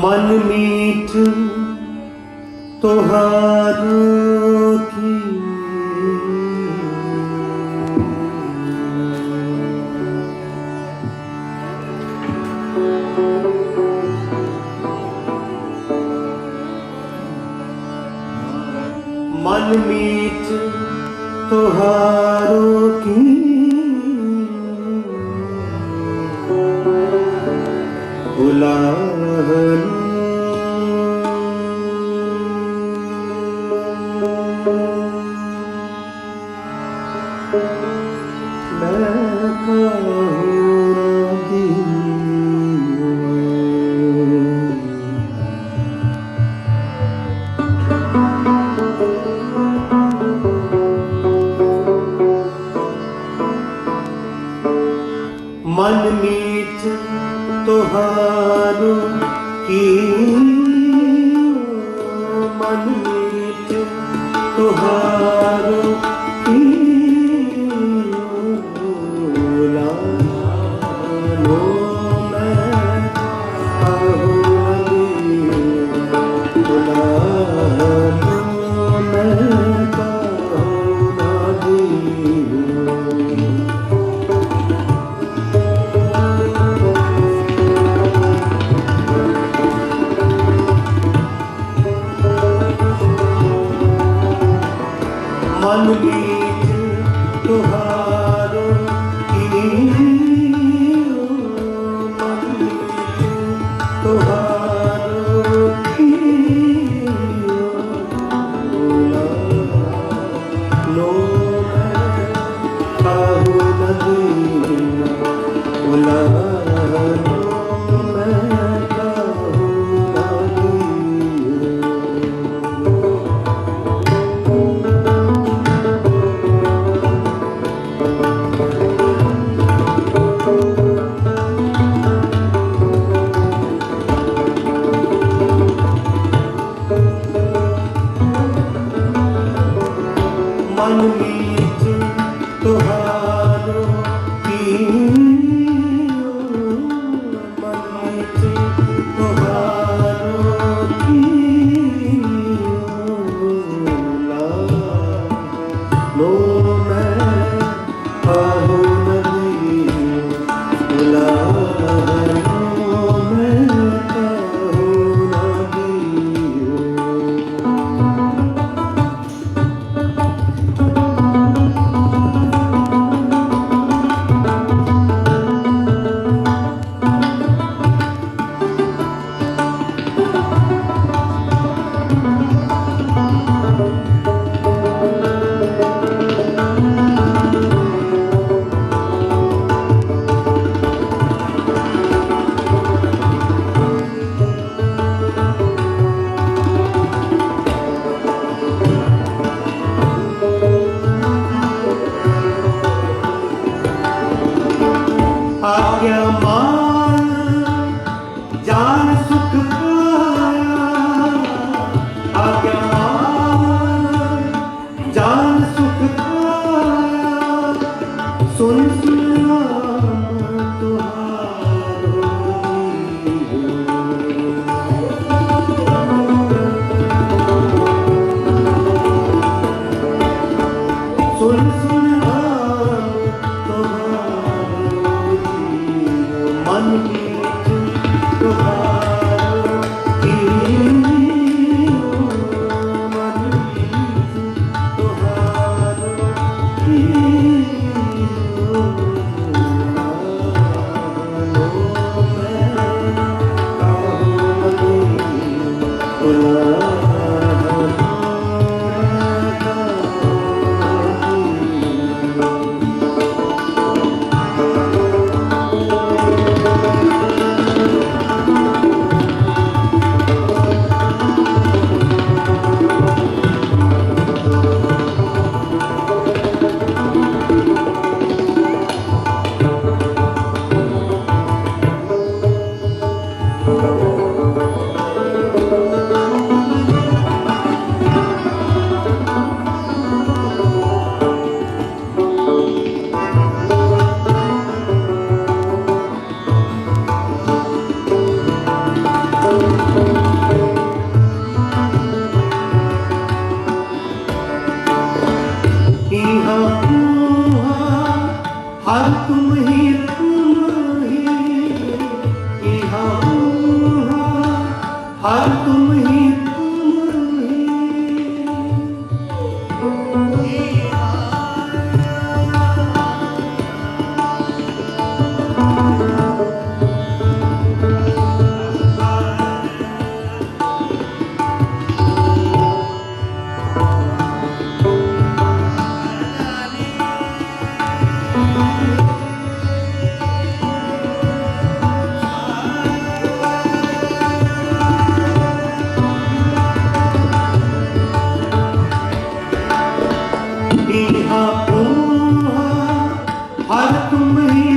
मन मीठ तोहारों की मन मीठ तोहारों की उलाहन मैं कहूँ दियो मन मीठ तोहारों की मन मीठ तोहारों की लो मैं कहूँ लो मैं मन मीठ तोहारों की मन मीठ तोहारों की लो मैं कहूँ नदिया लो मैं कहूँ मन मीठ तोहारों की मन मीठ तोहारों की लो मैं कहूँ नदिया लो मैं कहूँ नदिया आज्ञा मान जान सुख पाया आज्ञा मान जान सुख पाया सुन सुन तुहारों सुन सुन मन मीठ तोहारों की मन मीठ तोहारों की हर तुम ही यहाँ हर तुम ही हर तुम ही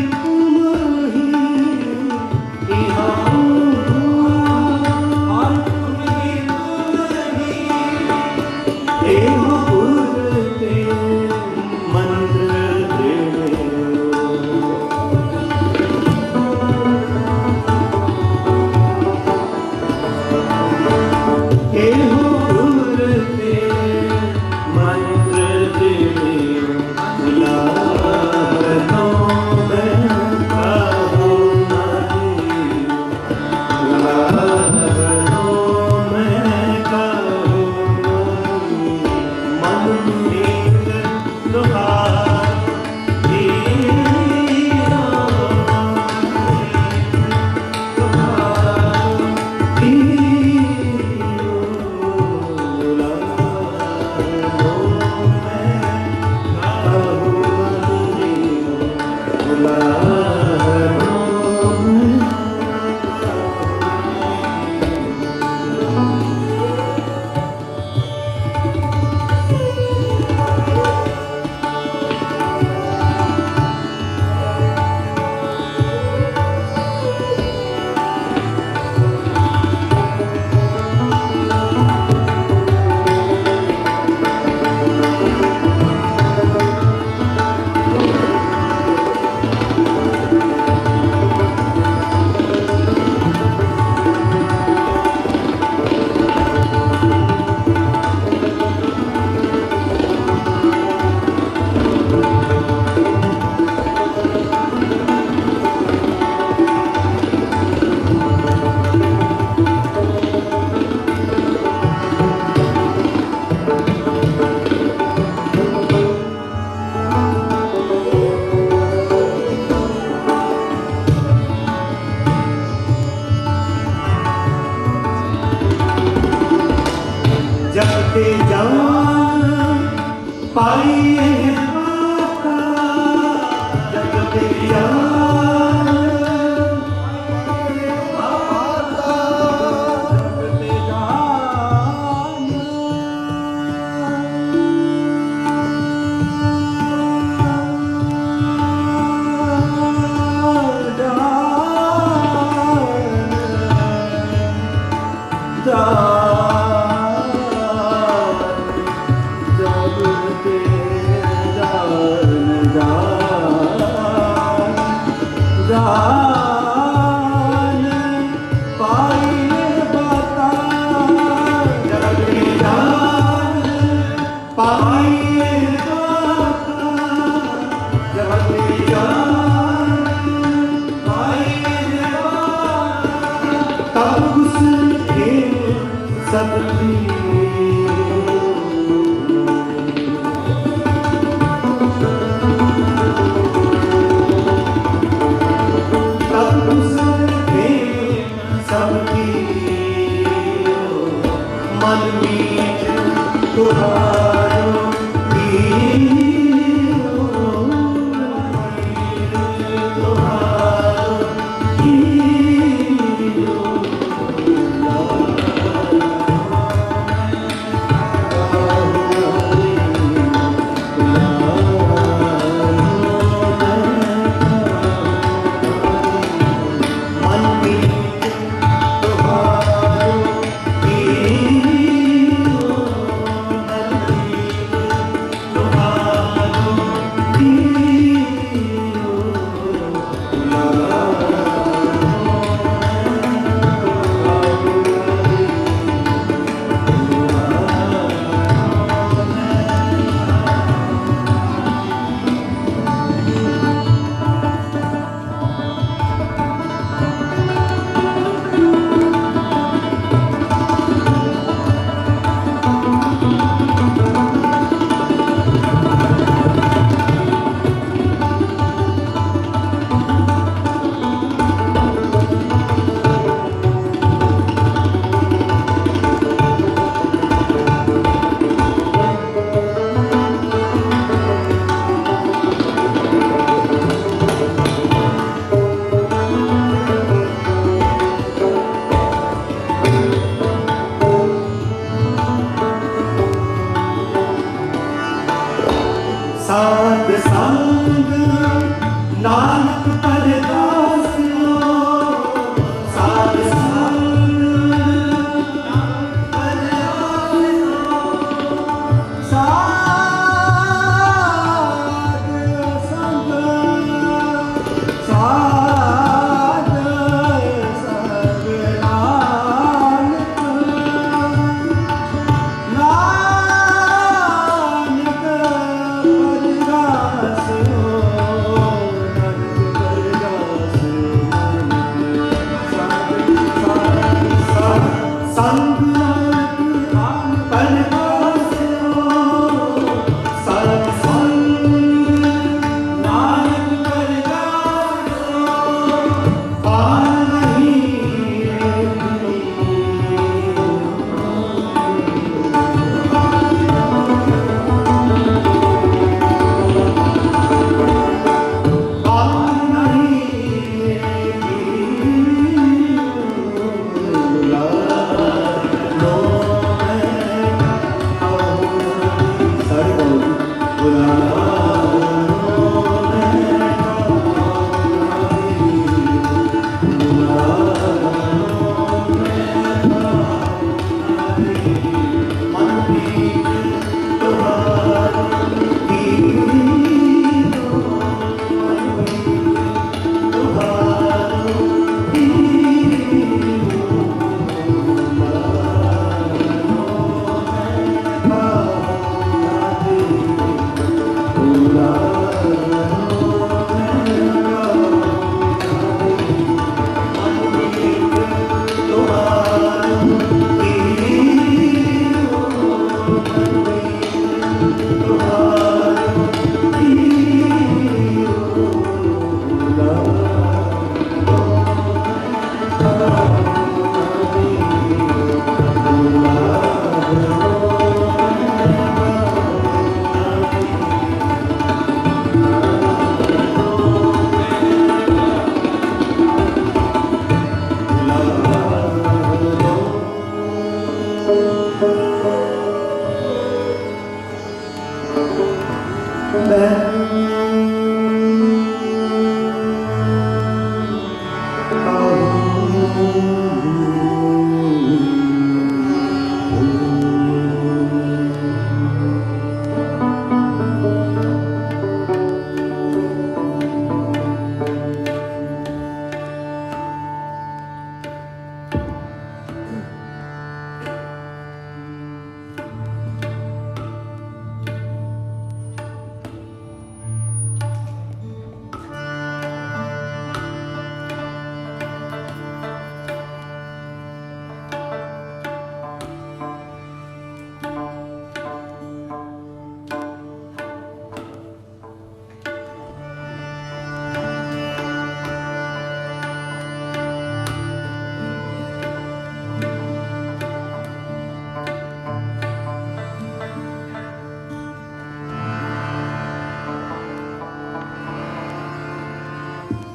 जगते जान पाइए पाता जगते जान पाता जगते जान जान पाइए बता जगते जान पाइए बता जगते जान पाइए बता तब उसके सबकी मन मीत तुहारो तुहारो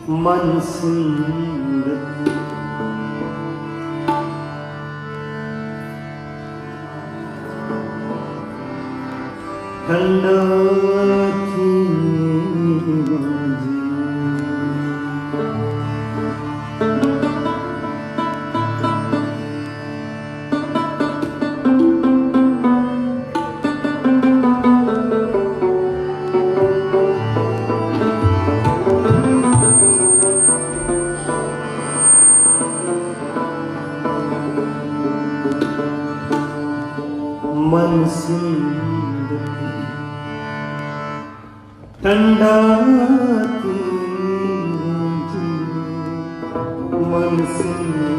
मन सिमरत ठंडा थी बाजी मन सिमरत ठंडा थी मन सिमरत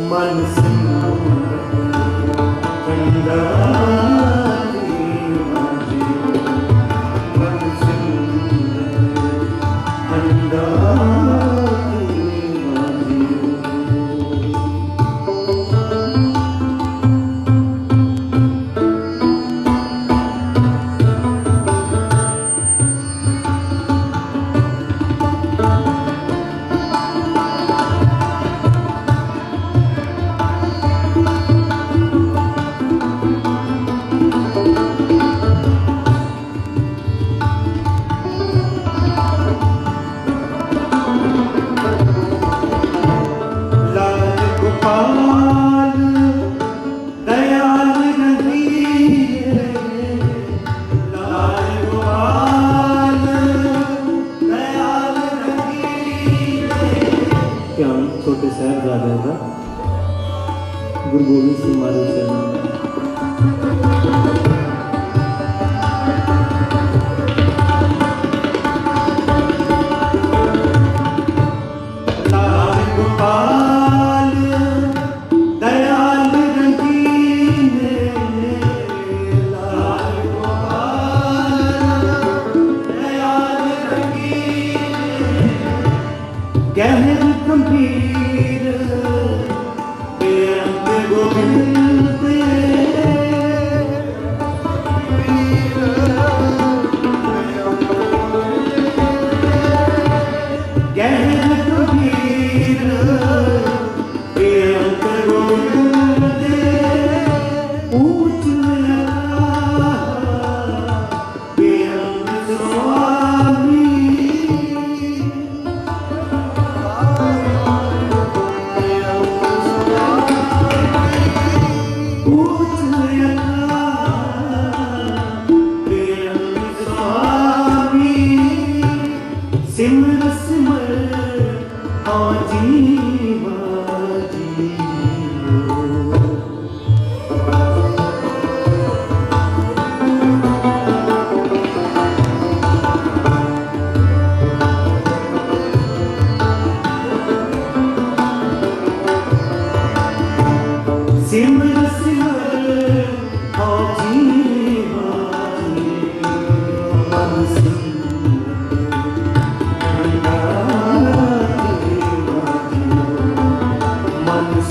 मन सिमरत ठंडा छोटे साहिबजादे का गुरु गोबिंद सिंह महाराज गहर गंभीर बेअंत गोविंद गहर गंभीर बेअंत गोविंद ऊंच बेअंत स्वामी सिमर सिमर जीवा सिमर सिमर जीवा मन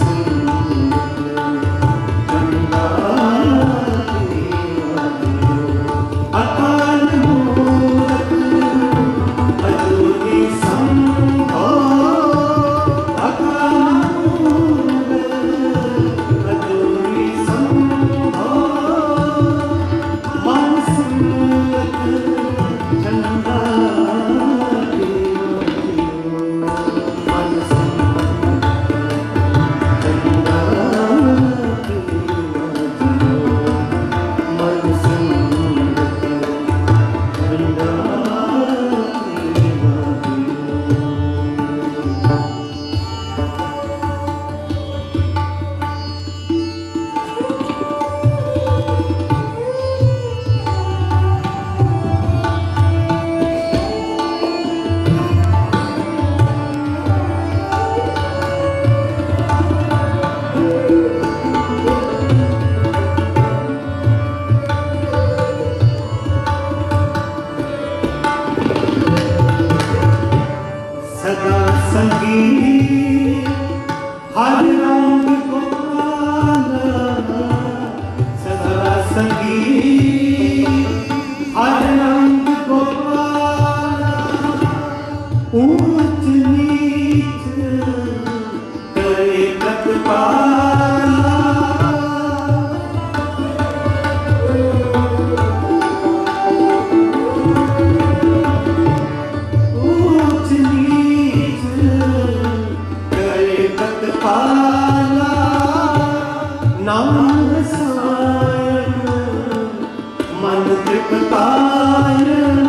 सदा संगी हर रंग को पाना सदा संगी हर रंग को पाना ऊंच नीच करे कत पाना ऊंच नीच करे कत पाला नाम रसायन मन तृप्तायन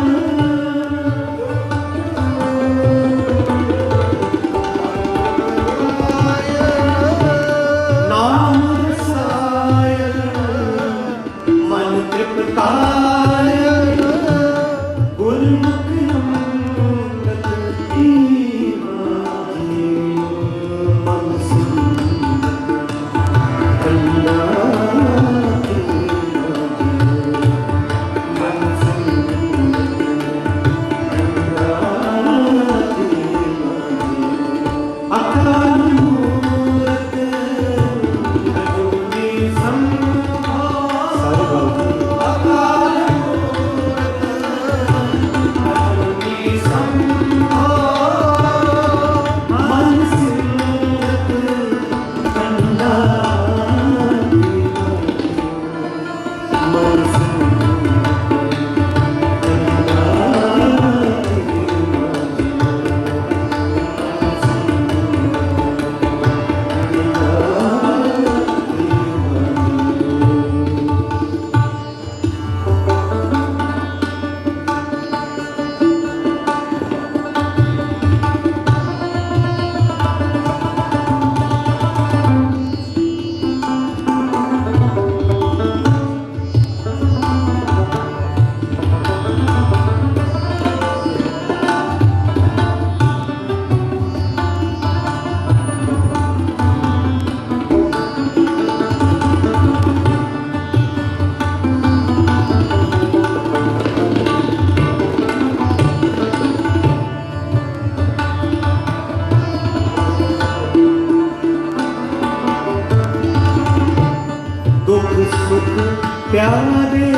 प्यारे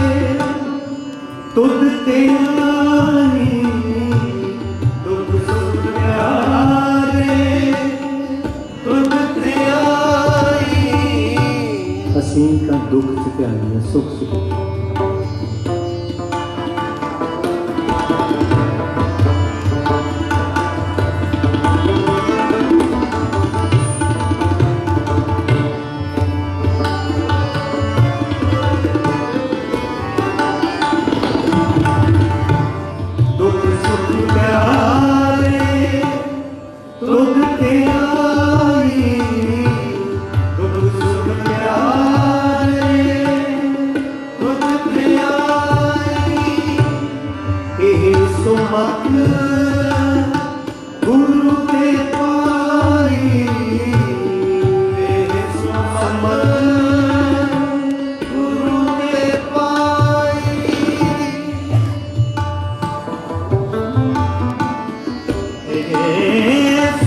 तुद ते आई, दुख सुख प्यारे तुद ते आई। असीं तां दुख च प्यारे सुख सुख गुरु के पाई, गुरु के पाई।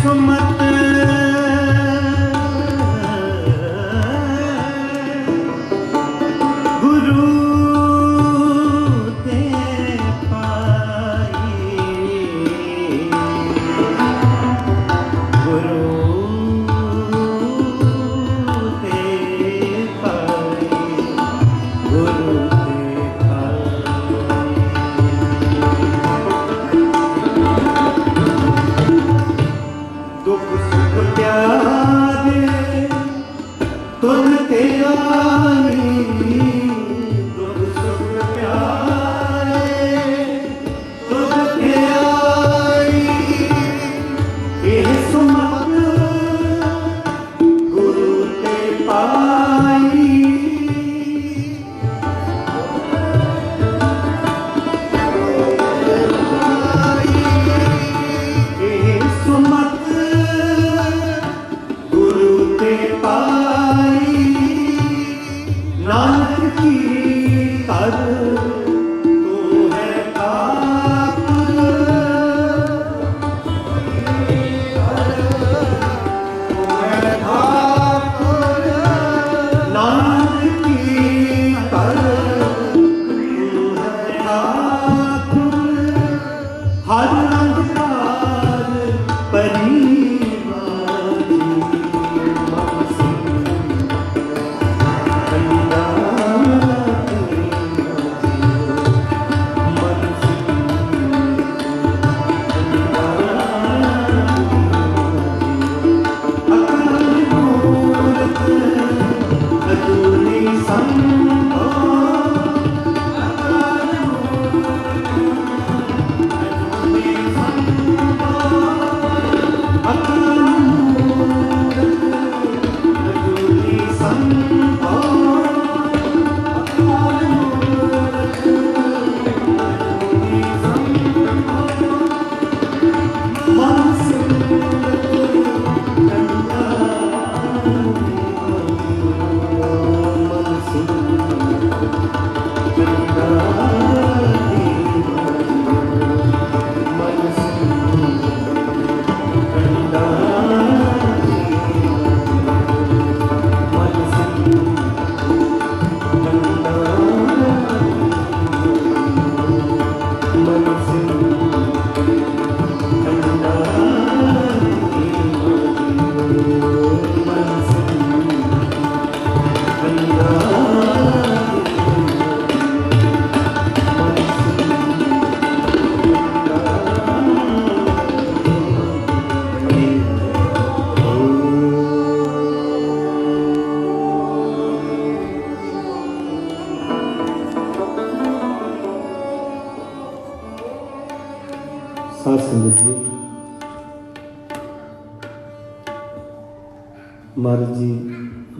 सुमत गुरु ते तुद ते आई, दुख सुख प्यारे तुद ते आई। एह सुमत गुरु ते पाई, एह सुमत गुरु ते पाई। नानक की कर तू है ठाकुर, तू है ठाकुर। नानक की कर तू है ठाकुर, हर रंग कार परी साथ संगत जी, महाराज जी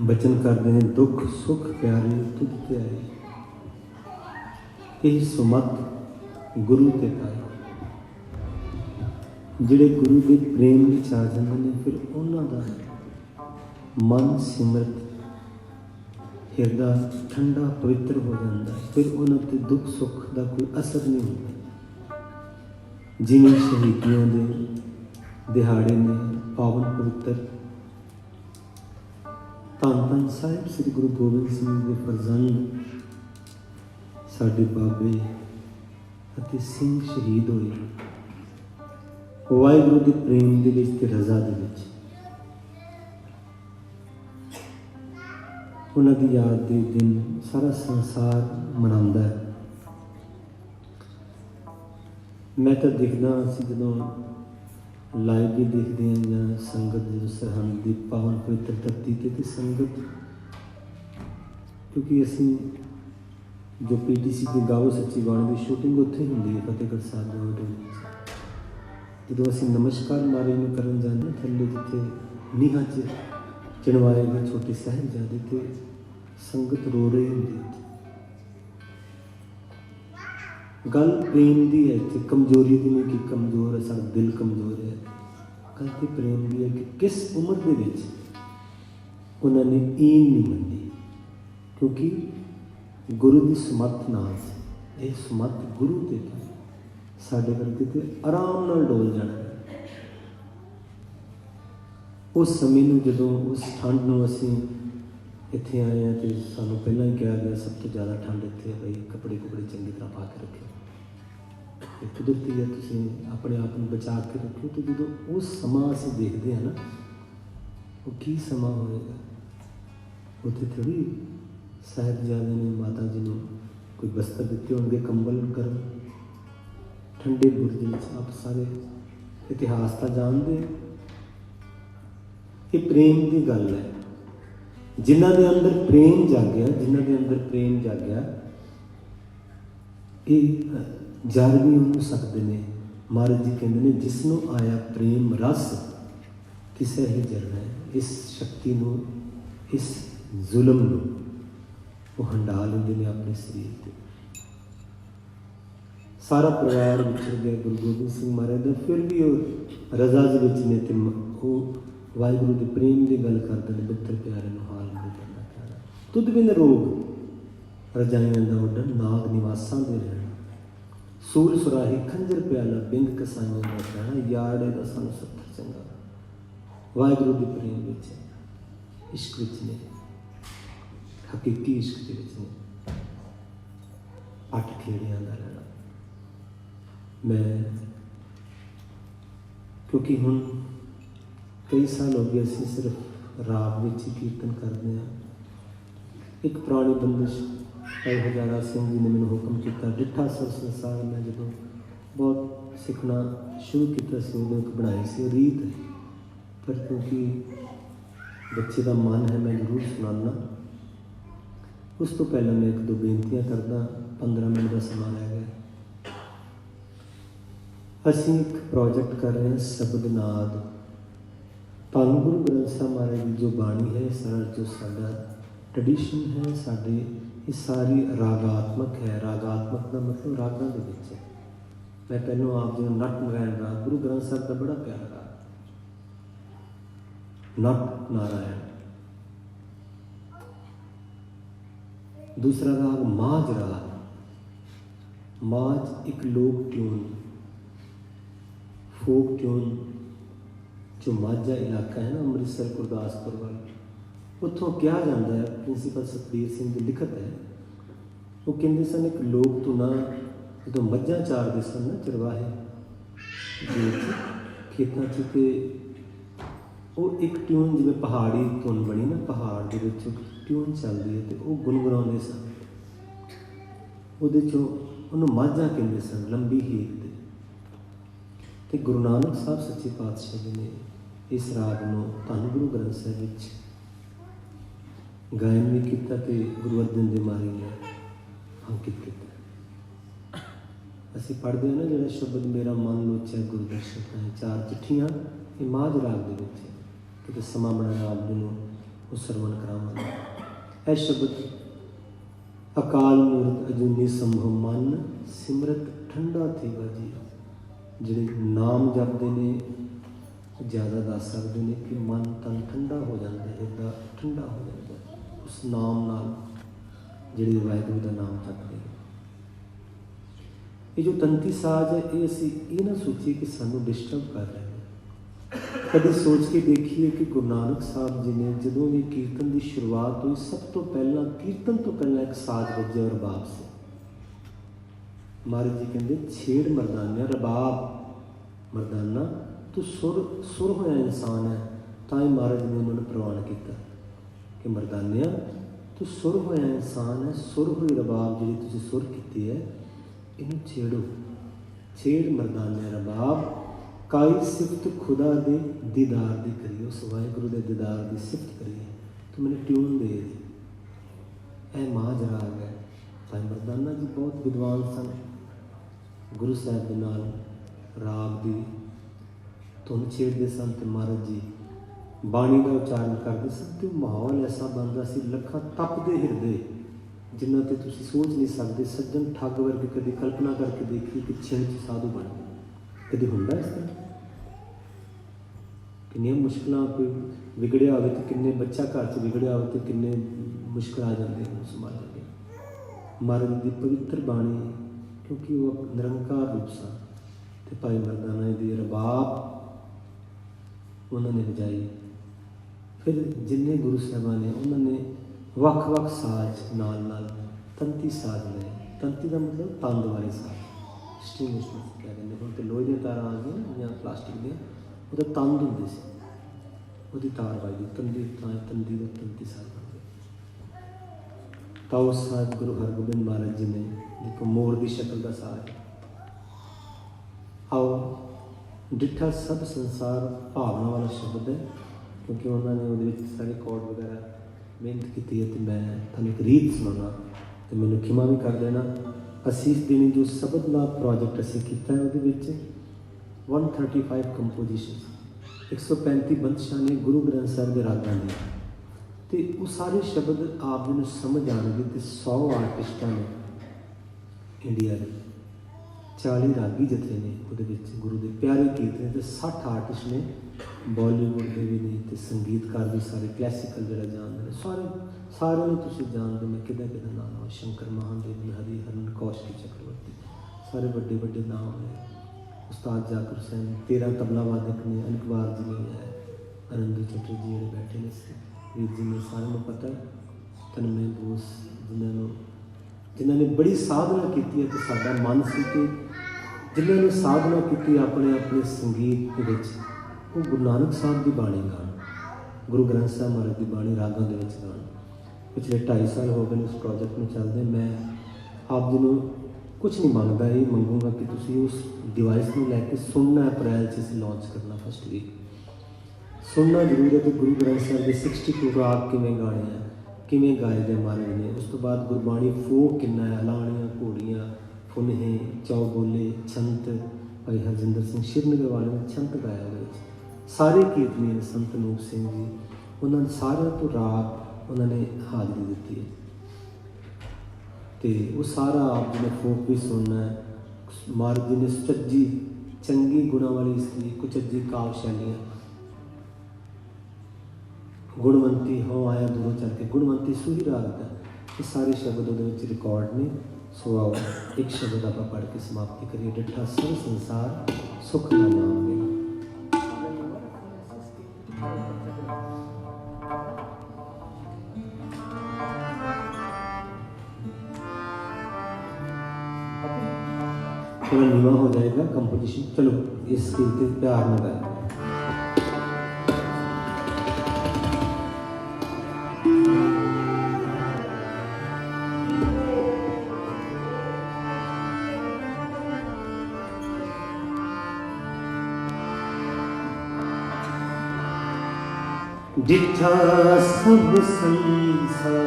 बचन करते हैं, दुख सुख प्यारे तुझ ते आए, यही सुमत गुरु ते पाए। जिहड़े गुरु के प्रेम विच आ जांदे ने, फिर उन्हां दा मन सिमरत हिरदा ठंडा पवित्र हो जाता है, फिर उन्हां ते दुख सुख का कोई असर नहीं होता। जिन्हें शहीदियों के दिहाड़े ने पावन पवित्र धन धन साहिब श्री गुरु गोबिंद सिंह के फरजंद साडे बाबे अते सिंह शहीद होए वाहिगुरू के प्रेम दे विच ते रज़ा दे विच। उन्हां दी याद दे दिन सारा संसार मनाउंदा है। मैं तो देखदा असीं जदों लाइव भी देखते हैं या संगत जो सरहंद की पावन पवित्र धरती ते संगत, क्योंकि असी जो PTC के गाओ सच्ची बाणी की शूटिंग उत्थे ही होंदी है फतेहगढ़ साहब जो असी नमस्कार मारे में करन जाते थल्ले जिथे नीहां च चिणवाए गए छोटे साहिबजादे ते संगत रो रही होंदी। गल प्रेम की है, इतने कमजोरी की नहीं कि कमजोर है सारा दिल कमजोर है। गल तो प्रेम की है कि किस उम्र के विच उन्होंने ईन नहीं मंनी, क्योंकि गुरु की समर्थ नाल ये समर्थ गुरु ते साडे वर्गे ते आराम नाल डोल जाना है। उस समय में जदों उस ठंड में असी इत्थे आए हैं तो सानू पहला ही कहा गया सब तो ज़्यादा ठंड इत्थे है, भाई कपड़े कुपड़े चंगी तरह पा के रखो, कुदरती है तुसीं अपने आप को बचा के रखो। तो जो उस समा असीं देखते हैं ना, वो की समा होएगा, उत्थे थोड़ी साहिबजादे ने माता जी ने कोई बस्तर दिते होंगे, कंबल गर्म ठंडे बुरज में। आप सारे इतिहास तो जानते हैं। ये प्रेम की गल है, जिन्हां दे अंदर प्रेम जागया, जिन्हां दे अंदर प्रेम जागया ये जर भी उन्होंने सकते हैं। महाराज जी कहते हैं जिसनों आया प्रेम रस किसे ही जरना है। इस शक्ति को, इस जुल्म को वो हंडा लेंगे ने अपने शरीर से। सारा परिवार विछड़ गया गुरु गोबिंद सिंह महाराज का, फिर भी वो रजा ने तो वाहिगुरू के प्रेम की गल करते हैं। मित्र प्यारे हाल नहीं करना प्यारा, तुद बिन रोग रजाइयां का उडन, नाग निवासां दे रहना, सूर सुराही खंजर प्याला, बिंद कसाइयां का कहना, याड़े का सानू सत्तर चंगा। वाहिगुरू के प्रेम विच, इश्क विच ने, हकीकी इश्क के विच ने 8 खेड़ियां का रहना। मैं क्योंकि हुण कई साल हो गए असीं सिर्फ राग विच ही कीर्तन करते हैं। एक पुरानी बंदिश भाई हजारा सिंह जी ने मैंने हुक्म किया, डिठा सर संसार में जो बहुत सीखना शुरू किया से उदों एक बनाई सी रीत है, पर क्योंकि बच्चे का मन है मैं जरूर सुनाना। उस तो पहले मैं 1-2 बेनतियां करदा, 15 मिनट का समा रह गया। असीं एक प्रोजेक्ट कर रहे हैं शब्द नाद, धन गुरु ग्रंथ साहिब महाराज की जो बाणी है, सारा जो साडा ट्रेडिशन है, साडे ये सारी रागात्मक है। रागात्मक का मतलब रागां दे विच है। मैं पहलों आप जो नट नारायण राग, गुरु ग्रंथ साहिब का बड़ा प्यारा राग नट नारायण। दूसरा राग माझ राग। माझ एक लोक ट्यून, फोक ट्यून जो माझा इलाका है ना, अमृतसर गुरदासपुर वाल, उत्थों कहा जाता है, प्रिंसीपल सतबीर सिंह की लिखत है, वो कहते सन एक लोक धुना जो मझां चारते सन ना चरवाहे खेतों च, वो एक ट्यून जिवें पहाड़ी धुन बनी ना, पहाड़ के विच ट्यून चलती है तो वो गुनगुनाते सन। उहदे चों उन्होंने माझां कहते सन, लंबी हीक दे। ते गुरु नानक साहब सच्चे पातशाह जी ने इस राग को धन गुरु ग्रंथ साहिब विच गायन भी किया, गुरु अर्जन देव महाराज ने अंकित किया। असी पढ़ते हैं ना जो शब्द मेरा मन लोचा गुरु दर्शन है, 4 चिट्ठियां ये माझ राग दे विच है। किते समा बनाया आप जी को सरवण करावांगे। यह शब्द अकाल मूरत अजूनी संभव मन सिमरत ठंडा थेवा जी, जिहड़े नाम जपते हैं ज़्यादा दस सकते हैं कि मन तन ठंडा हो जाता है, हिरदा ठंडा हो जाता है उस नाम नाल, जिहड़े वाहिगुरू का नाम जपते हैं। ये जो तंती साज है, ये असीं ये ना सोचिए कि सानू डिस्टर्ब कर रहे हैं। कभी सोच के देखिए कि गुरु नानक साहब जी ने जदों भी कीर्तन की शुरुआत हुई, सब तो पहला कीर्तन तो पहला एक साज बजे और बाप से महाराज जी कहते छेड़ मरदानिया रबाब मरदाना तू सुर होया इंसान है। तां ही महाराज ने उन्होंने प्रवान किया कि मरदानिया तू सुर होया इंसान है, सुर हुई रबाब जी तुसीं सुर की है, इनू छेड़ो। छेड़ मरदानिया रबाब काई सिफत खुदा दे दीदार दी करिए, उस वाहिगुरू दे दीदार दी सिफत करिए, तो मैंने ट्यून दे दी। ए माज राग है। भाई मरदाना जी बहुत विद्वान सन, गुरु साहब के नाल राग की धुन छेड़ते सन तो महाराज जी बाणी का उच्चारण करते सन। तो माहौल ऐसा बनता सी, लखां तपदे हिरदे जिन्हों ते तुसीं सोच नहीं सकते। सज्जन ठग वर्ग कभी कल्पना करके देखी कि छिण च साधु बन गए, कभी होंदा इस तरह? किन्नियां मुश्किलां, कोई विगड़िया होवे तो किन्ने बच्चा घर च बिगड़िया होवे तो किन्ने मुश्किल आ जाते हैं समाज के। महाराज की पवित्र बाणी, क्योंकि वो निरंकार रूप सा, तो भाई मरदाना जी रबाब उन्होंने बजाई। फिर जिन्ने गुरु साहबान ने उन्होंने वख-वख साज नाल नाल तंती साज लए। तंती का मतलब तंद वाले साज, स्ट्रिंग इंस्ट्रूमेंट कह देंगे। हम तो लोहे दी तारां आ गई या प्लास्टिक दी, वो तो तंद होंदे सी, वो तार बजदी तंदी, तंदी का तंती साज बन गया। तो उस साज गुरु हरगोबिंद महाराज जी ने देखो मोर की शक्ल का साज। आओ डिठा सब संसार भावना वाला शब्द है, क्योंकि उन्होंने वो सारे कॉर्ड वगैरह मेहनत की है। तो मैं तुहानूं एक रीत सुनाना, तो मैनूं खिमा भी कर देना। असीस देनी जो शब्द का प्रोजेक्ट असीं कीता है, उहदे विच 135 कंपोजिशन, 135 बंदिशां ने गुरु ग्रंथ साहिब के रागां दी। तो वो सारे शब्द आप मैनूं समझ आउणगे। तो 100 आर्टिस्टां ने इंडिया के, 40 रागी जथे ने उहदे विच गुरु के प्यारे गीत ने, तो 60 आर्टिस्ट ने बॉलीवुड के भी ने, तो संगीतकार भी सारे क्लैसिकल जरा जानते हैं, सारे तुसीं जानते। मैं किदा नाम, शंकर महादेव, हरिहरन, कौशकी चक्रवर्ती, सारे बड़े बड़े नाम ने। उस्ताद जाकिर हुसैन, 13 तबला वादक ने, अनकवार जी ने है, आनंद चटर्जी जी बैठे ने, वीर जी ने, सारे को पता है। तन्मय बोस जिन्होंने बड़ी साधना की है, तो साडा मन सी कि जिन्होंने साधना की अपने अपने संगीत के विच, वो गुरु नानक साहब की बाणी गाण, गुरु ग्रंथ साहब महाराज की बाणी रागां दे विच गाण। पिछले 2.5 साल हो गए उस प्रोजेक्ट में चलते। मैं आप जी को कुछ नहीं मंगता, ये मंगूंगा कि तुसीं उस डिवाइस को लैके सुनना। अप्रैल से इसे लॉन्च करना, फर्स्ट वीक सुनना जरूर है। तो गुरु ग्रंथ साहब के 62 राग किवें गाने हैं, किवें गाए गए महाराज ने। उस तो बाद गुरबाणी फोक किन्ना है, लाणियां, घोड़ियां, फुनहे, चौबोले, छंत। भाई हरजिंदर सिंह श्रीनगर वाले ने छंत गाया उहदे विच। सारे कीर्तनी ने, संत अनूप सिंह जी, उन्होंने सारे तो राग उन्होंने हाज़री दी है। तो वो सारा आप जी ने फोक भी सुनना है। महाराज जी ने सुचज्जी चंगी गुणा वाली स्त्री, कुचज्जी काव शैलियाँ, गुणवंती हो आया दूरों चल के, गुणवंती सूही राग का, ये सारे शब्द वो रिकॉर्ड ने। सो आओ एक शब्द आप पढ़ के समाप्ति करिए। डिठा सब संसार सुख का नाम मेरा। थोड़ा नीवा हो जाएगा कंपोजिशन। चलो इस कीर्तन प्यार में गाए। डिठा सब संसार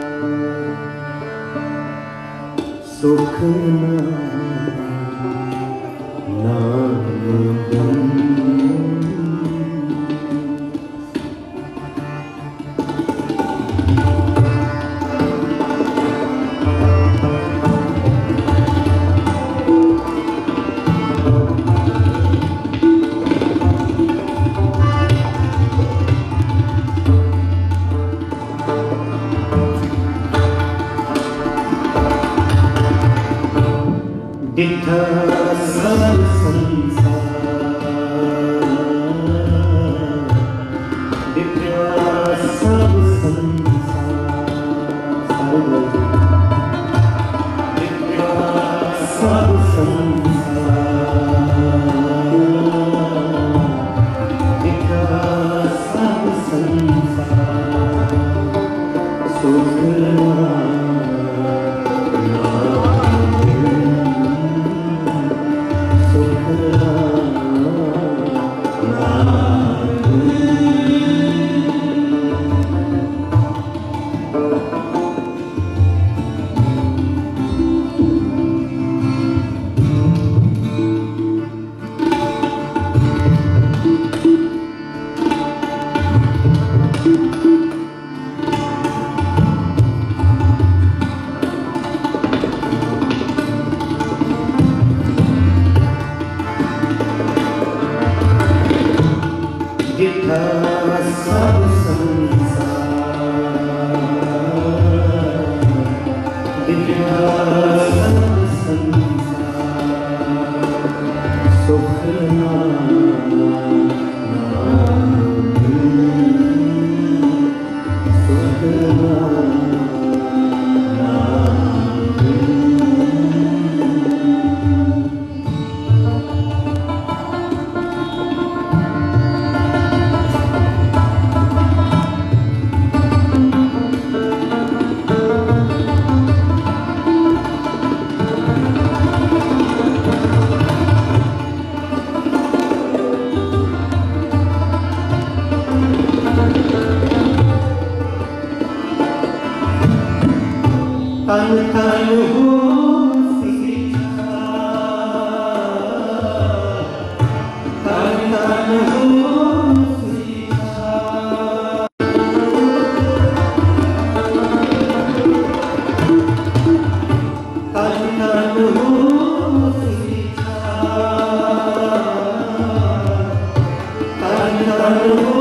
सुख नाम डिठा सब संसार डिठा सब संसार, डिठा सब संसार, सुख नाम सुख नाम तन तन हो सीता, तन तन हो सीता, तन तन हो सीता, तन तन हो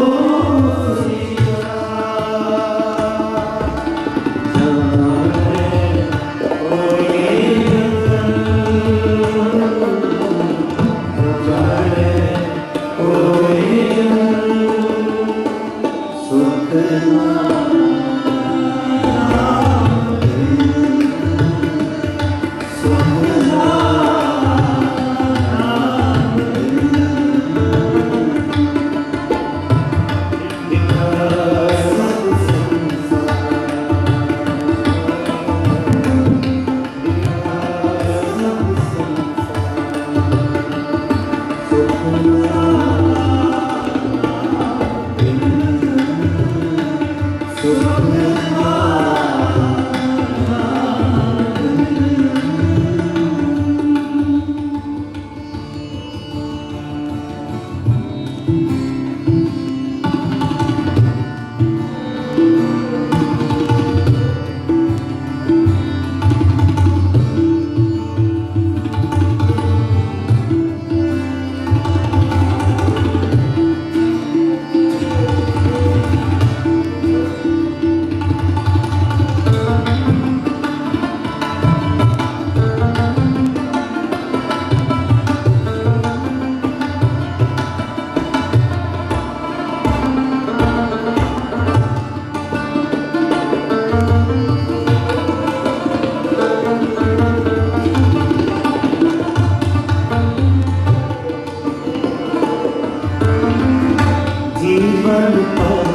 जीवन पद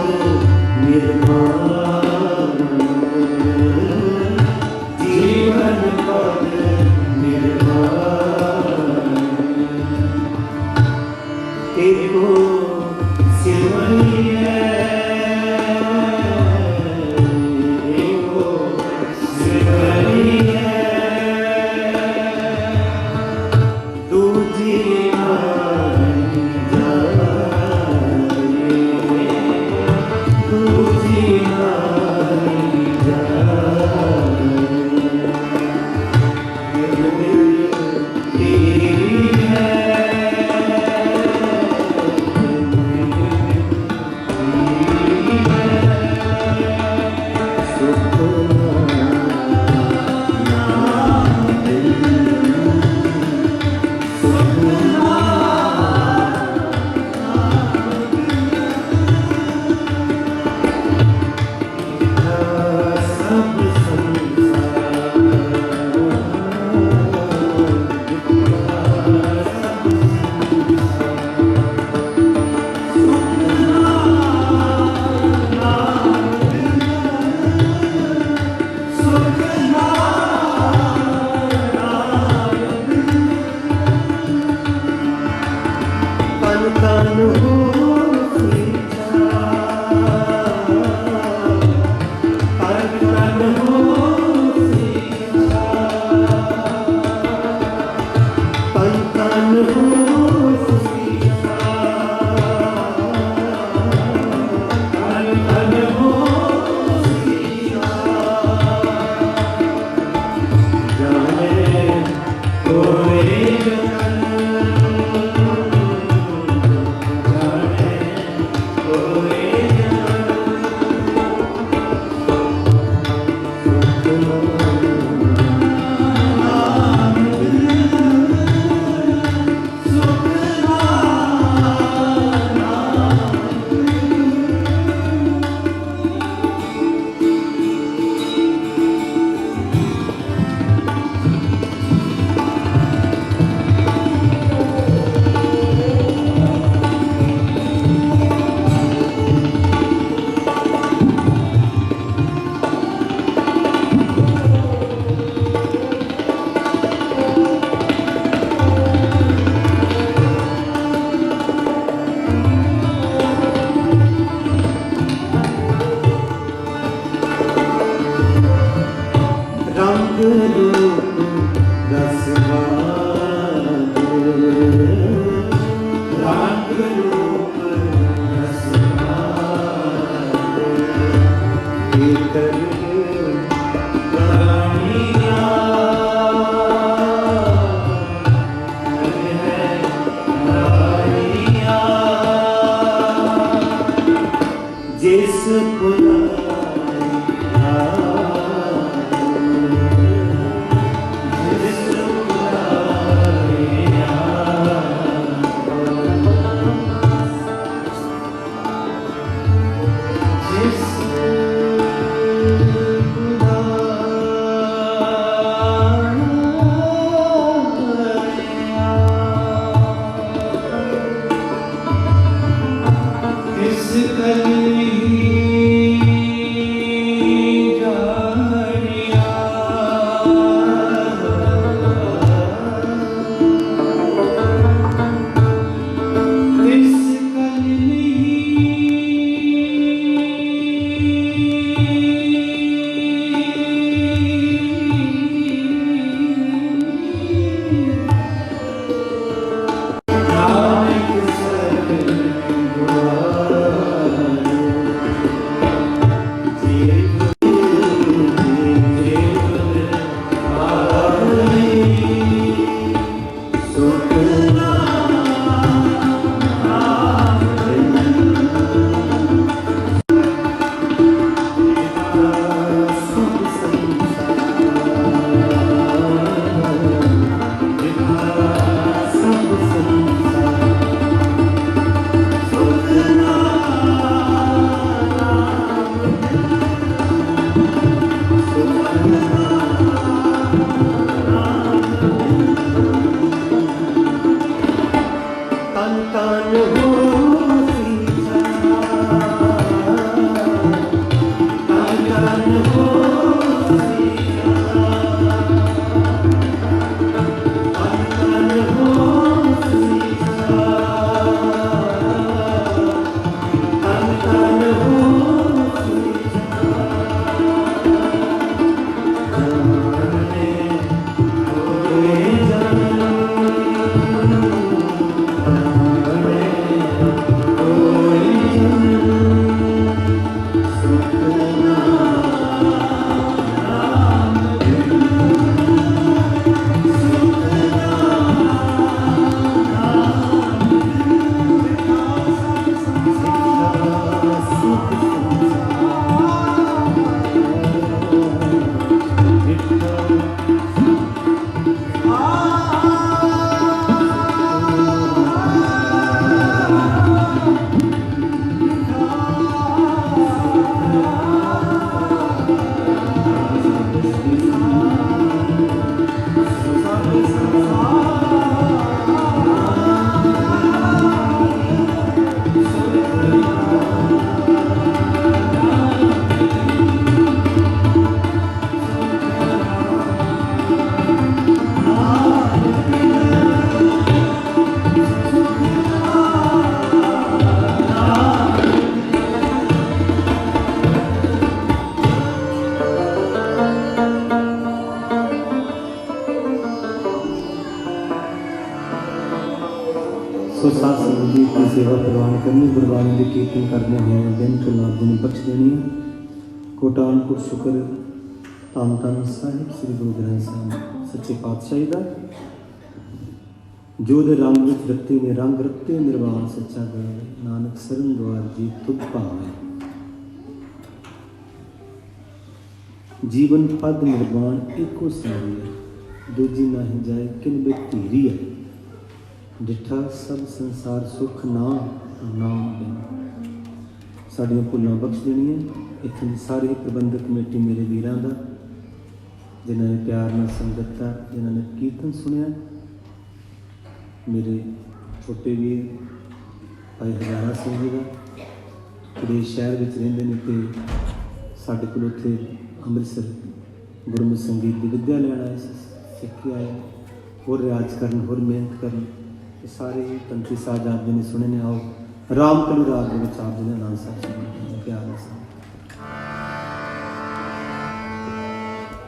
निर्माण, जीवन पद निर्माण, एको सिमरिए, एको सिमरिए, दूजी सो साथ संगत की सेवा प्रवान करनी, गुरबाणी के कीर्तन करने हैं, दिन तो लाभ दिन बख्श देनी है। कोटानपुर शुक्र धन धन साहिब श्री गुरु ग्रंथ साहिब सच्चे पातशाही का जो दे रंग विच रत्ते ने रंग रत्ते निर्वाण सच्चा गावे, नानक सरन द्वार जी तुध भावे। जीवन पद निर्वाण एको सारी है, दूजी नाही जाए किन बेतीरी है। डिठा सब संसार सुख नाम बिन। साड़ियाँ भुल्लां बख्श देनियां। इत्थों दी सारी प्रबंधक कमेटी मेरे वीरां दा, जिन्होंने प्यार नाल संगत दा, जिन्होंने कीर्तन सुनिया, मेरे छोटे वीर भाई हजारा सिंह जी का, विदेश शहर में रहिंदे ने ते साडे कोल उत्थे अमृतसर गुरमुख संगीत की विद्या लैन आए, सीख के आए, होर रियाज करन, होर मेहनत करन। सारे तंत्री साहब आप जी ने सुने ने। आओ राम कलू राग के विच आप जी ने आनंद साहब सुने प्यार से।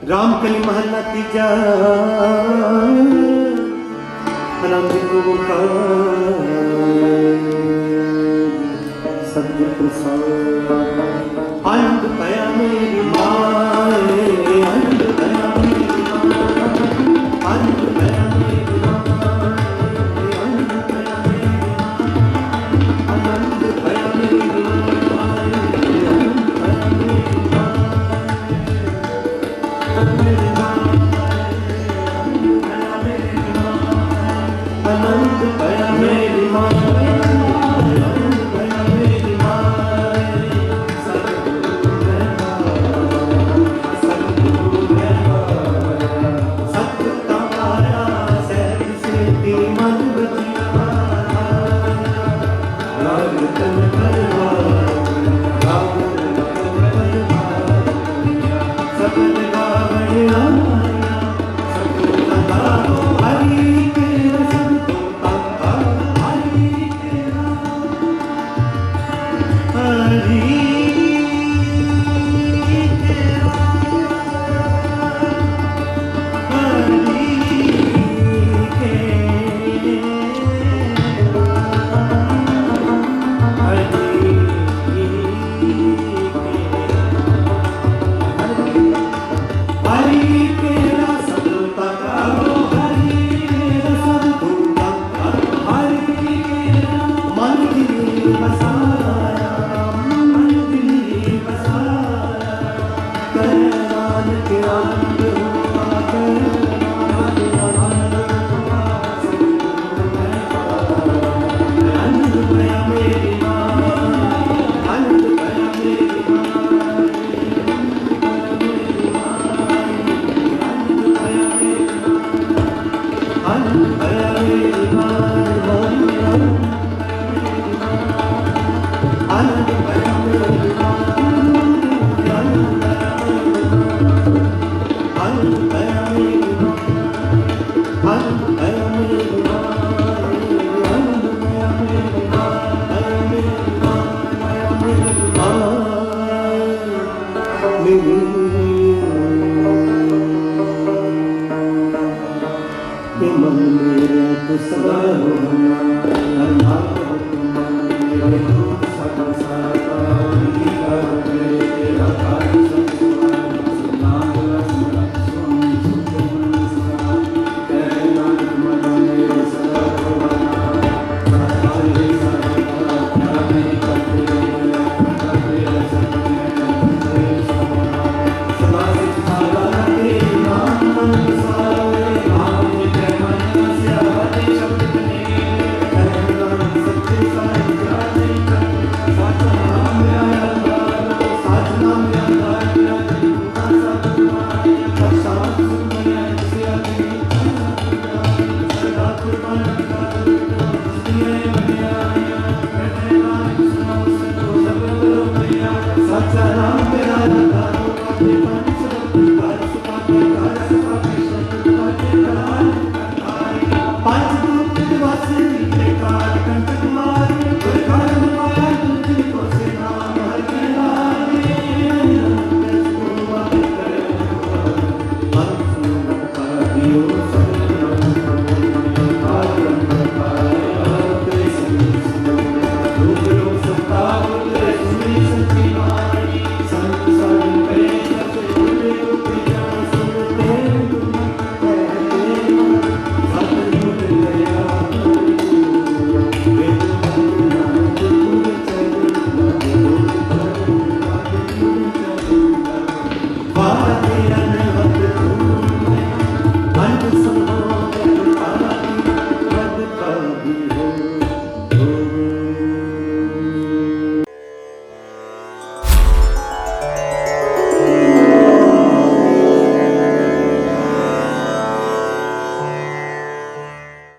राम कली महला तीजा आनंद को सतगुर प्रसाद। आनंद पाया मेरी माए, आनंद पाया मेरी माए, आनंद पाया मेरी माए, आनंद पाया मेरी माए, आनंद पाया मेरी माए, आनंद पाया मेरी माए, आनंद पाया मेरी माए। सच्चा नाम मेरा